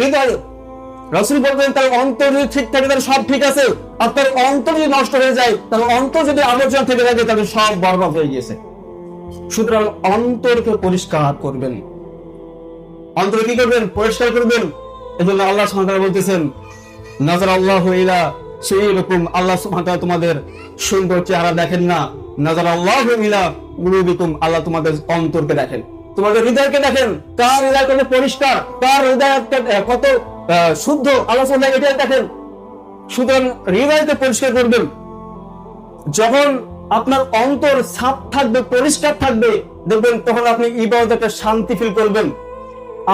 হৃদয়। রাসূল বলবেন তার অন্তর যদি ঠিক থাকে তাহলে সব ঠিক আছে, আর তার অন্তর যদি নষ্ট হয়ে যায়, তাহলে অন্তর যদি আবর্জনা থেকে থাকে তাহলে সব বরবাদ হয়ে গেছে। সুতরাং অন্তরকে পরিষ্কার করবেন। অন্তর কি করবেন? পরিষ্কার করবেন। এজন্য আল্লাহ সুবহানাহু ওয়া তাআলা বলতেছেন, নাযার আল্লাহু ইলা সুইরকুম, আল্লাহ সুবহানাহু ওয়া তাআলা তোমাদের সুন্দর চেহারা দেখেন না, নাযার আল্লাহু ইলা কুলুবিকুম, আল্লাহ তোমাদের অন্তরকে দেখেন, তোমাদের হৃদয়কে দেখেন, কার হৃদয় কত পরিষ্কার, কার হৃদয় কত শুদ্ধ, আল্লাহ সুবহানাহু ওয়া তাআলা এটা দেখেন। সুতরাং হৃদয়কে পরিষ্কার করবেন। যখন আপনার অন্তর সাফ থাকবে, পরিষ্কার থাকবে, দেখবেন তখন আপনি ইবাদতে শান্তি ফিল করবেন।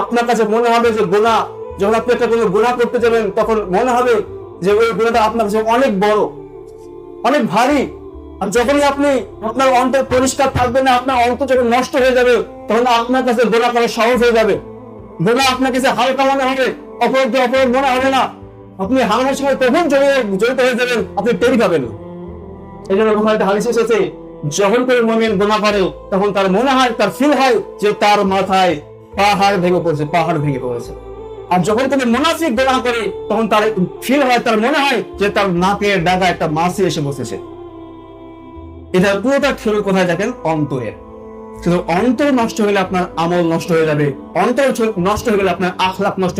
আপনার কাছে মনে হবে যে গুনাহ, যখন আপনি একটা কোনো গুনাহ করতে যাবেন তখন মনে হবে যে ওই গুনাহটা আপনার কাছে অনেক বড়, অনেক ভারী। আর যখনই আপনি আপনার অন্তর পরিষ্কার থাকবে না, আপনার অন্তর যখন নষ্ট হয়ে যাবে, তখন আপনার কাছে গুনাহ করা সহজ হয়ে যাবে। গুনাহ আপনার কাছে হালকা মনে হবে, অপরাধ অপরাধ মনে হবে না। আপনি হারানোর সময় তখন জড়িত হয়ে যাবেন, আপনি টেরি পাবেন। এই জন্য বুখারীতে হাদিস এসেছে, যখন কোনো মুমিন গুনাহ করে তখন তার মনে হয়, তার ফিল হয় যে তার মাথায় পাহাড় ভেঙে পড়েছে, পাহাড় ভেঙে পড়েছে। আর যখন কোনো মুনাফিক গুনাহ করে তখন তার ফিল হয়, তার মনে হয় যে তার নাকের ডাগা একটা মাছি এসে বসেছে। এটা পুরোটা খেলে কোথায় দেখেন? অন্তরের। শুধু অন্তর নষ্ট হলে আপনার আমল নষ্ট হয়ে যাবে, অন্তর নষ্ট হয়ে গেলে আপনার আখলাক নষ্ট